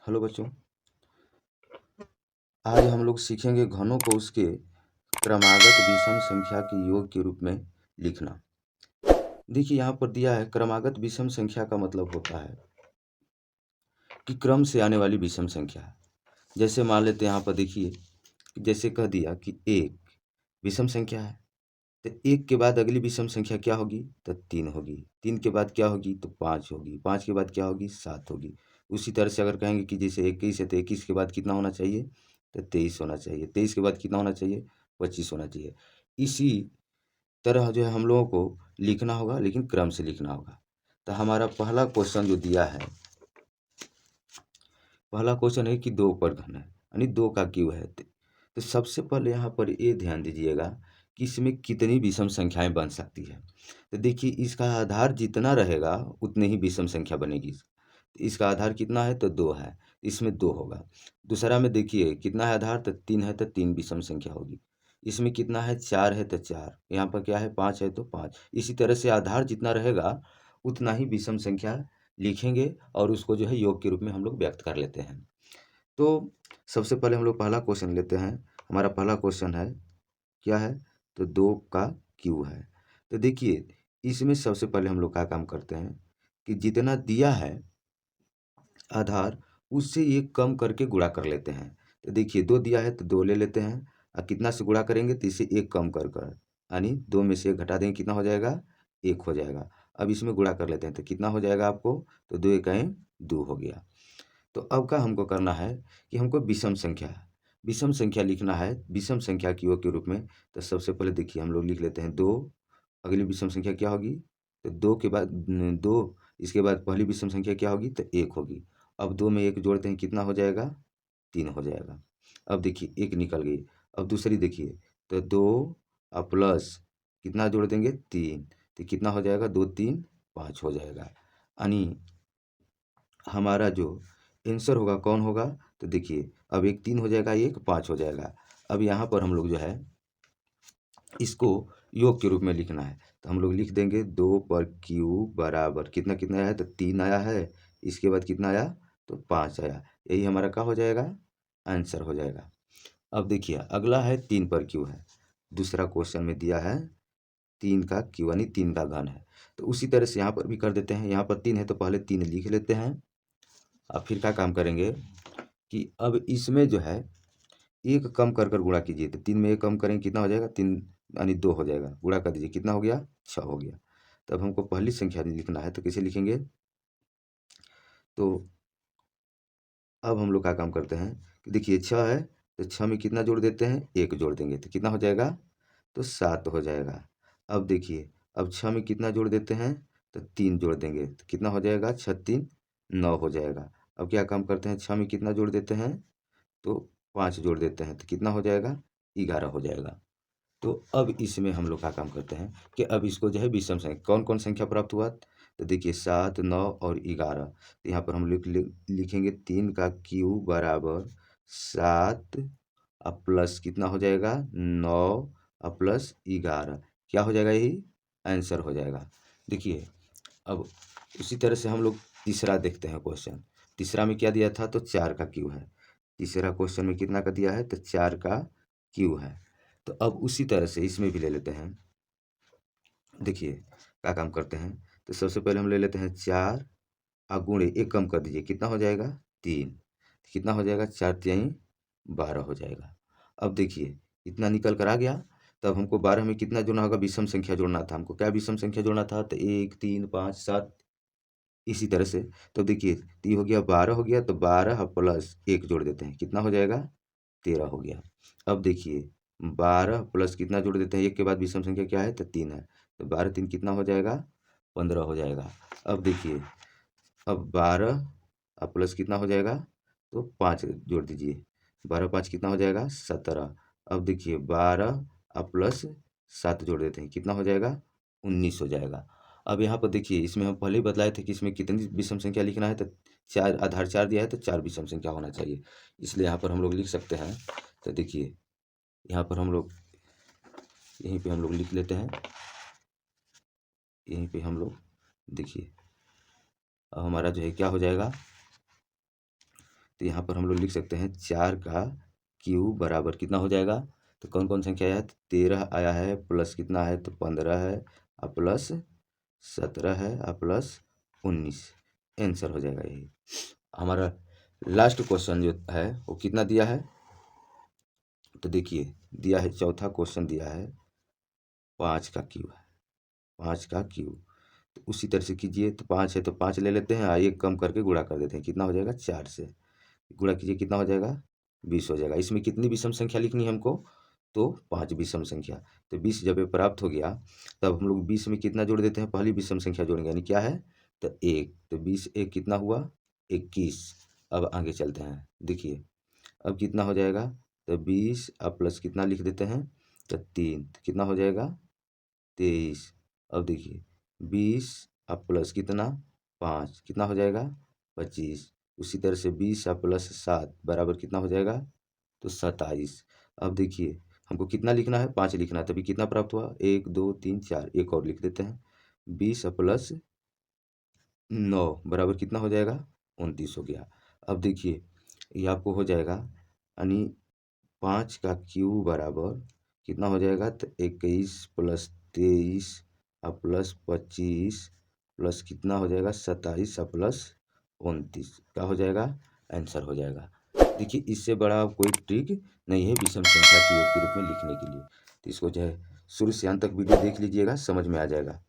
Hello बच्चों, आज हम लोग सीखेंगे घनों को उसके क्रमागत विषम संख्या के योग के रूप में लिखना। देखिए यहाँ पर दिया है क्रमागत विषम संख्या का मतलब होता है कि क्रम से आने वाली विषम संख्या। जैसे मान लेते हैं यहाँ पर देखिए, जैसे कह दिया कि एक विषम संख्या है, तो एक के बाद अगली विषम संख्या क्या होगी? तो तीन होगी। तीन के बाद क्या होगी? तो पाँच होगी। पाँच के बाद क्या होगी? सात होगी। उसी तरह से अगर कहेंगे कि जैसे 21 है तो 21 के बाद कितना होना चाहिए? तो 23 होना चाहिए। 23 के बाद कितना होना चाहिए? 25 होना चाहिए। इसी तरह जो है हम लोगों को लिखना होगा, लेकिन क्रम से लिखना होगा। तो हमारा पहला क्वेश्चन जो दिया है, पहला क्वेश्चन है कि दो पर घन है, यानी दो का क्यूब है। तो सबसे पहले यहाँ पर ये ध्यान दीजिएगा कि इसमें कितनी विषम संख्याएं बन सकती है। तो देखिए इसका आधार जितना रहेगा उतनी ही विषम संख्या बनेगी। तो इसका आधार कितना है? तो दो है, इसमें दो होगा। दूसरा में देखिए कितना है आधार? तो तीन है, तो तीन विषम संख्या होगी। इसमें कितना है? चार है, तो चार। यहाँ पर क्या है? पाँच है, तो पाँच। इसी तरह से आधार जितना रहेगा उतना ही विषम संख्या लिखेंगे और उसको जो है योग के रूप में हम लोग व्यक्त कर लेते हैं। तो सबसे पहले हम लोग पहला क्वेश्चन लेते हैं। हमारा पहला क्वेश्चन है, क्या है? तो दो का क्यू है। तो देखिए इसमें सबसे पहले हम लोग क्या काम करते हैं कि जितना दिया है आधार, उससे एक कम करके गुणा कर लेते हैं। तो देखिए दो दिया है तो दो ले लेते हैं, और कितना से गुणा करेंगे? तो इसे एक कम कर यानी दो में से एक घटा देंगे, कितना हो जाएगा? एक हो जाएगा। अब इसमें गुणा कर लेते हैं तो कितना हो जाएगा आपको? तो दो एक दो हो गया। तो अब का हमको करना है कि हमको विषम संख्या लिखना है, विषम संख्या की योग के रूप में। तो सबसे पहले देखिए हम लोग लिख लेते हैं दो, अगली विषम संख्या क्या होगी? तो दो के बाद दो, इसके बाद पहली विषम संख्या क्या होगी? तो एक होगी। अब दो में एक जोड़ते हैं, कितना हो जाएगा? तीन हो जाएगा। अब देखिए एक निकल गई। अब दूसरी देखिए, तो दो और प्लस कितना जोड़ देंगे? तीन। तो कितना हो जाएगा? दो तीन पाँच हो जाएगा। यानी हमारा जो आंसर होगा कौन होगा? तो देखिए अब एक तीन हो जाएगा, एक पाँच हो जाएगा। अब यहाँ पर हम लोग जो है इसको योग के रूप में लिखना है। तो हम लोग लिख देंगे दो पर क्यू बराबर कितना कितना आया? तो तीन आया है। इसके बाद कितना आया? तो पाँच आया। यही हमारा क्या हो जाएगा? आंसर हो जाएगा। अब देखिए अगला है तीन पर क्यू है। दूसरा क्वेश्चन में दिया है तीन का क्यू, यानी तीन का घन है। तो उसी तरह से यहाँ पर भी कर देते हैं। यहाँ पर तीन है तो पहले तीन लिख लेते हैं, और फिर क्या काम करेंगे कि अब इसमें जो है एक कम कर कर गुणा कीजिए। तो तीन में एक कम करेंगे, कितना हो जाएगा? तीन यानी दो हो जाएगा। गुणा कर दीजिए, कितना हो गया? छः हो गया। तब हमको पहली संख्या लिखना है, तो कैसे लिखेंगे? तो अब हम लोग क्या काम करते हैं कि देखिए छः है, तो छः में कितना जोड़ देते हैं? एक जोड़ देंगे, तो कितना हो जाएगा? तो सात हो जाएगा। अब देखिए अब छः में कितना जोड़ देते हैं? तो तीन जोड़ देंगे, तो कितना हो जाएगा? छः तीन नौ हो जाएगा। अब क्या काम करते हैं? छः में कितना जोड़ देते हैं? तो पाँच जोड़ देते हैं, तो कितना हो जाएगा? 11 हो जाएगा। तो अब इसमें हम लोग क्या काम करते हैं कि अब इसको जो है विषम संख्या, कौन कौन संख्या प्राप्त हुआ? तो देखिए सात, नौ और 11। तो यहाँ पर हम लिखेंगे तीन का क्यू बराबर सात और प्लस कितना हो जाएगा? नौ और प्लस 11। क्या हो जाएगा? यही आंसर हो जाएगा। देखिए अब उसी तरह से हम लोग तीसरा देखते हैं क्वेश्चन। तीसरा में क्या दिया था? तो चार का क्यू है। तीसरा क्वेश्चन में कितना का दिया है? तो चार का क्यू है। तो अब उसी तरह से इसमें भी ले लेते हैं। देखिए क्या काम करते हैं, तो सबसे पहले हम ले लेते हैं चार और गुणे एक कम कर दीजिए, कितना हो जाएगा? तीन। कितना हो जाएगा? चार तिहाई 12 हो जाएगा। अब देखिए इतना निकल कर आ गया। तब हमको 12 में कितना जोड़ना होगा? विषम संख्या जोड़ना था हमको। क्या विषम संख्या जोड़ना था? तो एक, तीन, पाँच, सात, इसी तरह से। तो देखिए तो ये हो गया 12 हो गया, तो 12 प्लस एक जोड़ देते हैं, कितना हो जाएगा? 13 हो गया। अब देखिए 12 प्लस कितना जोड़ देते हैं? एक के बाद विषम संख्या क्या है? तो तीन है। तो 12 तीन कितना हो जाएगा? 15 हो जाएगा। अब देखिए अब 12 और प्लस कितना हो जाएगा? तो पाँच जोड़ दीजिए, 12 पाँच कितना हो जाएगा? 17। अब देखिए 12 और प्लस सात जोड़ देते हैं, कितना हो जाएगा? 19 हो जाएगा। अब यहाँ पर देखिए इसमें हम पहले ही बतलाए थे कि इसमें कितनी विषम संख्या लिखना है। तो चार आधार चार दिया है, तो चार विषम संख्या होना चाहिए। इसलिए यहाँ पर हम लोग लिख सकते हैं। तो देखिए यहाँ पर हम लोग यहीं पे हम लोग लिख लेते हैं। यहीं पे हम लोग देखिए अब हमारा जो है क्या हो जाएगा? तो यहाँ पर हम लोग लिख सकते हैं 4 का क्यूब बराबर कितना हो जाएगा। तो कौन कौन संख्या आया है, 13 आया है, प्लस कितना है तो 15 है, और प्लस 17 है, और प्लस 19। आंसर हो जाएगा यही। हमारा लास्ट क्वेश्चन जो है वो कितना दिया है, तो देखिए दिया है, चौथा क्वेश्चन दिया है 5 का क्यूब है, 5 का क्यूब। तो उसी तरह से कीजिए, तो 5 है तो 5 ले लेते हैं, एक कम करके गुणा कर देते हैं, कितना हो जाएगा 4 से गुणा कीजिए, कितना हो जाएगा 20 हो जाएगा। इसमें कितनी विषम संख्या लिखनी है हमको, तो 5 विषम संख्या। तो 20 जब ये प्राप्त हो गया, तब हम लोग 20 में कितना जोड़ देते हैं, पहली विषम संख्या जोड़ेंगे, यानी क्या है तो 1। तो 20 एक कितना हुआ 21। अब आगे चलते हैं, देखिए अब कितना हो जाएगा, तो 20 अब प्लस कितना लिख देते हैं तो 3, तो कितना हो जाएगा 23। अब देखिए 20 अब प्लस कितना 5, कितना हो जाएगा 25। उसी तरह से 20 और प्लस 7 बराबर कितना हो जाएगा तो 27। अब देखिए हमको कितना लिखना है, 5 लिखना है, तभी कितना प्राप्त हुआ 1 2 3 4, एक और लिख देते हैं, 20 और प्लस 9 बराबर कितना हो जाएगा 29 हो गया। अब देखिए ये आपको हो जाएगा, यानी 5 का क्यूब बराबर कितना हो जाएगा तो 21 प्लस 23 और प्लस 25 प्लस कितना हो जाएगा 27 और प्लस 29, क्या हो जाएगा आंसर हो जाएगा। देखिए इससे बड़ा कोई ट्रिक नहीं है विषम संख्या के योग के रूप में लिखने के लिए। तो इसको जो है शुरू से अंत तक वीडियो देख लीजिएगा, समझ में आ जाएगा।